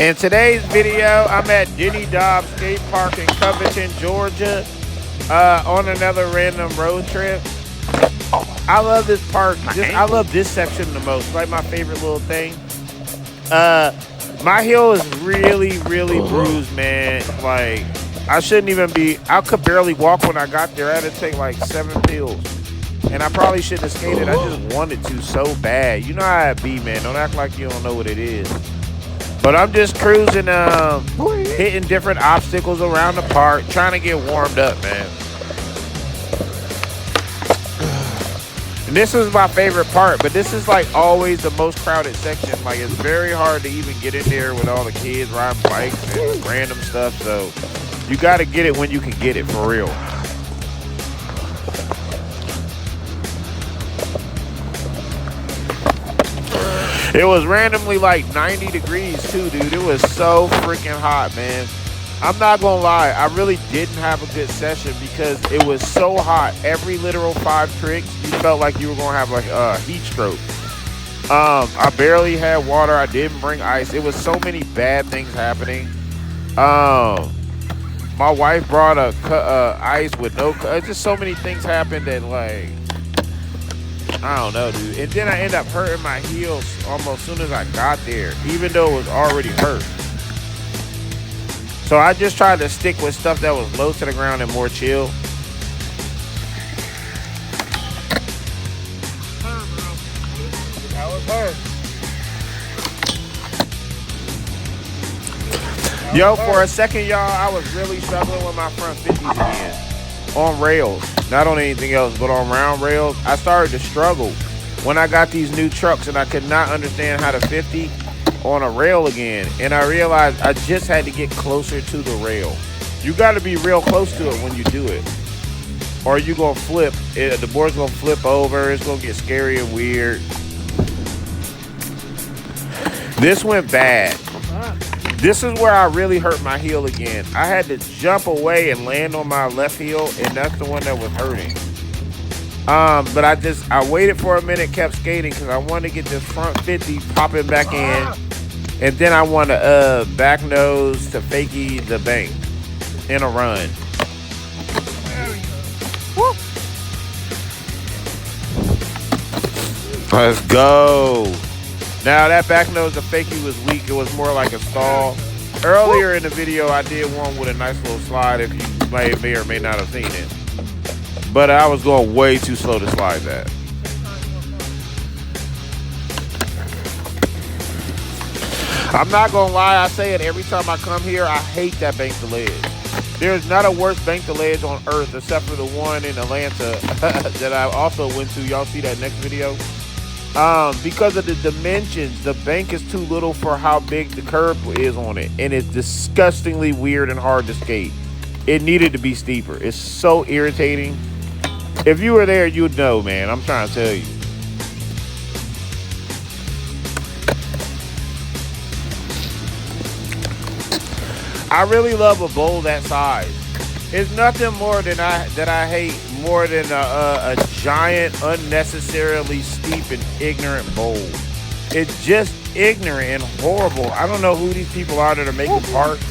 In today's video, I'm at Denny Dobbs Skate Park in Covington, Georgia, on another random road trip. I love this park. I love this section the most. It's like my favorite little thing. My heel is really, really bruised, man. Like, I shouldn't even be. I could barely walk when I got there. I had to take like 7 pills. And I probably shouldn't have skated. I just wanted to so bad. You know how it be, man. Don't act like you don't know what it is. But I'm just cruising, hitting different obstacles around the park, trying to get warmed up, man. And this is my favorite part, but this is like always the most crowded section. Like, it's very hard to even get in there with all the kids riding bikes and random stuff. So you got to get it when you can get it, for real. It was randomly like 90 degrees too, dude. It was so freaking hot, man. I'm not gonna lie, I really didn't have a good session because it was so hot. Every literal 5 tricks, you felt like you were gonna have like a heat stroke. I barely had water. I didn't bring ice. It was so many bad things happening. My wife brought a ice with no. Just so many things happened that, like, I don't know, dude. And then I ended up hurting my heels almost as soon as I got there, even though it was already hurt. So I just tried to stick with stuff that was low to the ground and more chill. That was hurt. Yo, for a second, y'all, I was really struggling with my front 50s again. On rails, not on anything else, but on round rails. I started to struggle when I got these new trucks and I could not understand how to 50 on a rail again. And I realized I just had to get closer to the rail. You got to be real close to it when you do it, or you gonna flip. The board's gonna flip over. It's gonna get scary and weird. This went bad. This is where I really hurt my heel again. I had to jump away and land on my left heel, and that's the one that was hurting. But I waited for a minute, kept skating, because I wanted to get this front 50 popping back in, and then I want to back nose to fakie the bank in a run. Let's go. Now, that back nose to fakie was weak. It was more like a stall. Earlier in the video, I did one with a nice little slide, if you may or may not have seen it. But I was going way too slow to slide that. I'm not going to lie. I say it every time I come here. I hate that bank to ledge. There's not a worse bank to ledge on earth except for the one in Atlanta that I also went to. Y'all see that next video? Because of the dimensions, the bank is too little for how big the curb is on it, and it's disgustingly weird and hard to skate. It needed to be steeper. It's so irritating. If you were there, you'd know, man. I'm trying to tell you. I really love a bowl that size. It's nothing more than I hate more than a giant, unnecessarily steep and ignorant bowl. It's just ignorant and horrible. I don't know who these people are that are making parks,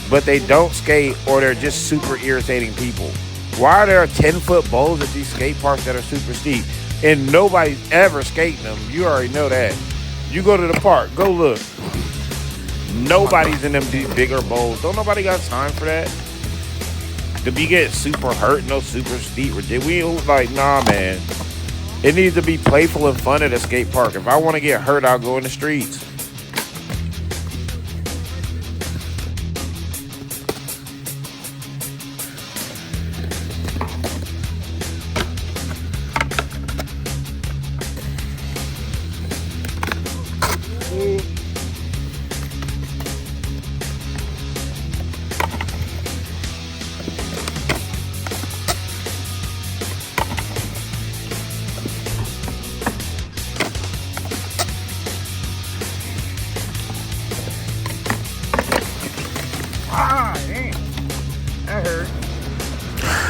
but they don't skate, or they're just super irritating people. Why are there 10-foot bowls at these skate parks that are super steep and nobody's ever skating them? You already know that. You go to the park, go look. Nobody's in them bigger bowls. Don't nobody got time for that. To be getting super hurt, no super steep, we like, nah, man. It needs to be playful and fun at a skate park. If I want to get hurt, I'll go in the streets.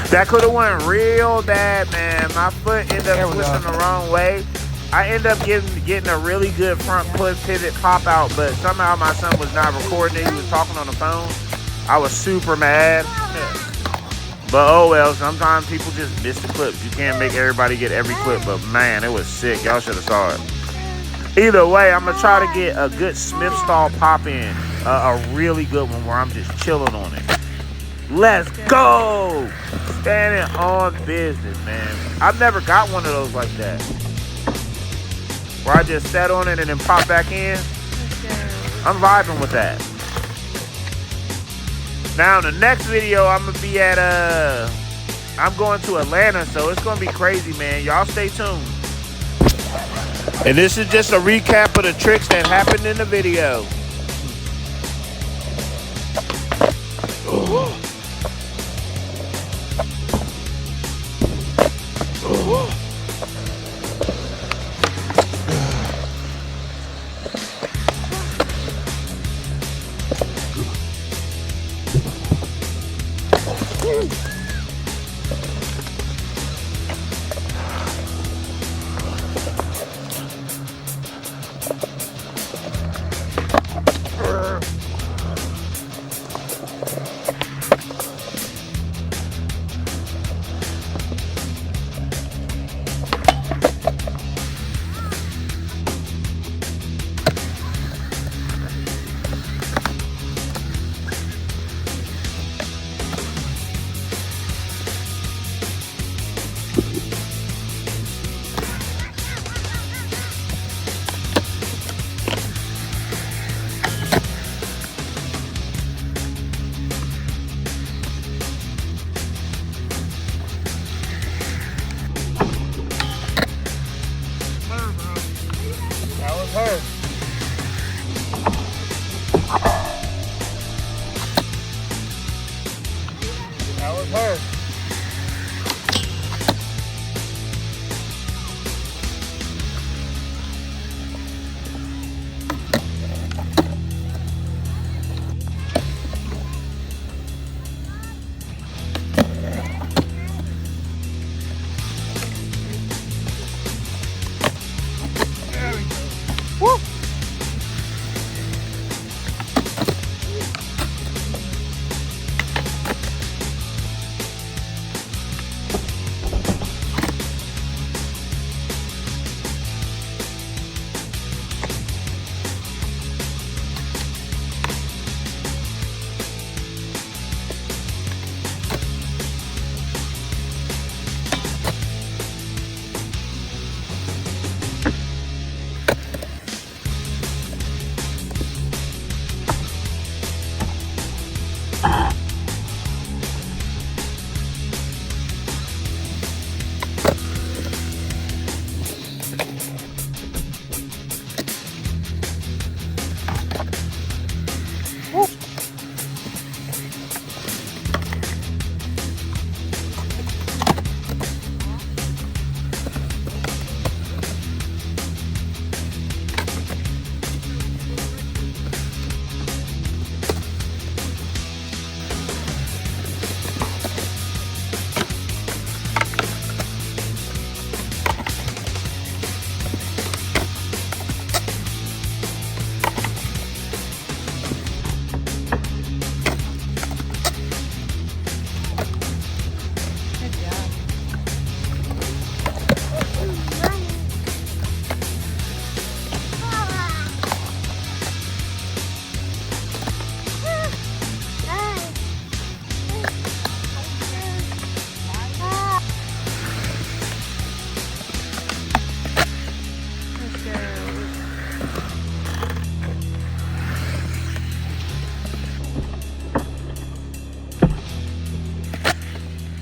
That could have went real bad, man. My foot ended up twisting the wrong way. I end up getting a really good front push pivot pop out, but somehow my son was not recording it. He was talking on the phone. I was super mad. But oh well, sometimes people just miss the clips. You can't make everybody get every clip, but man, it was sick. Y'all should have saw it. Either way, I'm going to try to get a good Smith stall pop in. A really good one where I'm just chilling on it. Let's go! Standing on business, man. I've never got one of those like that. Where I just sat on it and then pop back in. I'm vibing with that. Now, in the next video, I'm going to be at, I'm going to Atlanta, so it's going to be crazy, man. Y'all stay tuned. And this is just a recap of the tricks that happened in the video.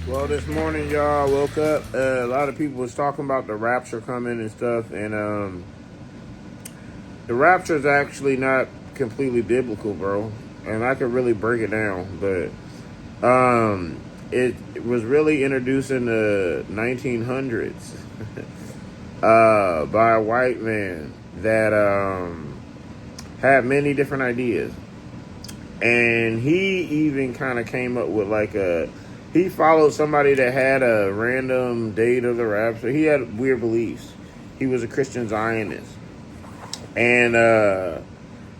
Well, this morning, y'all woke up. A lot of people was talking about the rapture coming and stuff, and the rapture is actually not completely biblical, bro. And I could really break it down, but it was really introduced in the 1900s by a white man that had many different ideas, and he even kind of came up with like he followed somebody that had a random date of the rapture. He had weird beliefs. He was a Christian Zionist. And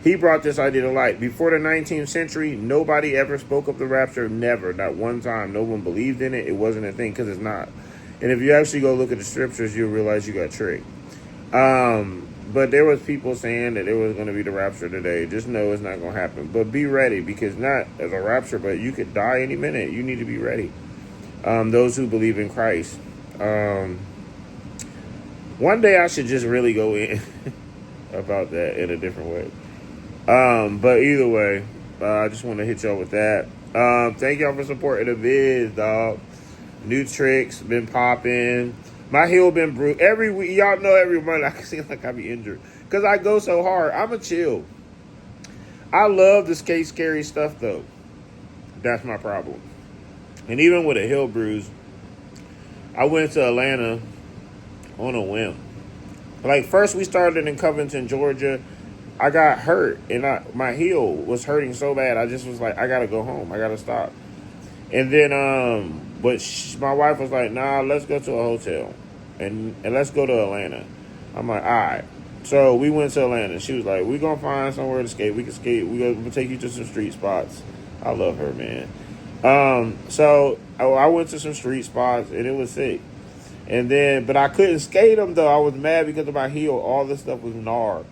he brought this idea to light. Before the 19th century, nobody ever spoke of the rapture. Never. Not one time. No one believed in it. It wasn't a thing because it's not. And if you actually go look at the scriptures, you'll realize you got tricked. But there was people saying that it was going to be the rapture today. Just know it's not going to happen. But be ready, because not as a rapture, but you could die any minute. You need to be ready. Those who believe in Christ. One day I should just really go in about that in a different way. But either way, I just want to hit y'all with that. Thank y'all for supporting the vids, dog. New tricks been popping. My heel been bruised every week. Y'all know every month I can seem like I be injured because I go so hard. I'm a chill. I love the skate scary stuff though. That's my problem. And even with a heel bruise, I went to Atlanta on a whim. Like, first we started in Covington, Georgia. I got hurt and my heel was hurting so bad. I just was like, I gotta go home. I gotta stop. And then, my wife was like, nah, let's go to a hotel and let's go to Atlanta. I'm like, all right. So we went to Atlanta. She was like, we're going to find somewhere to skate. We can skate. We'll take you to some street spots. I love her, man. So I went to some street spots and it was sick. And then, but I couldn't skate them though. I was mad because of my heel. All this stuff was gnar.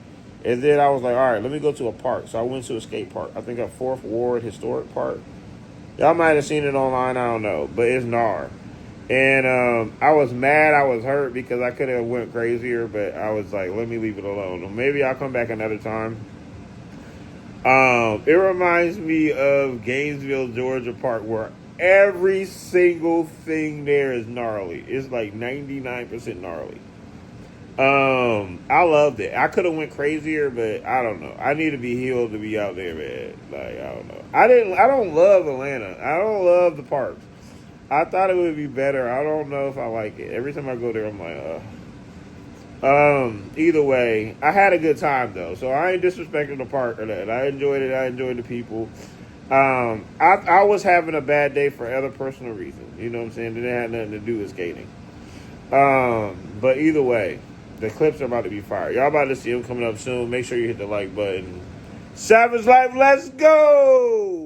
And then I was like, all right, let me go to a park. So I went to a skate park. I think at 4th Ward Historic Park. Y'all might have seen it online, I don't know, but it's gnar. And I was mad, I was hurt because I could have went crazier, but I was like, let me leave it alone. Maybe I'll come back another time. It reminds me of Gainesville, Georgia Park, where every single thing there is gnarly. It's like 99% gnarly. I loved it. I could have went crazier, but I don't know. I need to be healed to be out there, man. Like, I don't know. I don't love Atlanta. I don't love the parks. I thought it would be better. I don't know if I like it. Every time I go there, I'm like, either way, I had a good time though. So I ain't disrespecting the park or that. I enjoyed it. I enjoyed the people. I was having a bad day for other personal reasons. You know what I'm saying? It had nothing to do with skating. But either way, the clips are about to be fired. Y'all about to see them coming up soon. Make sure you hit the like button. Savage Life, let's go!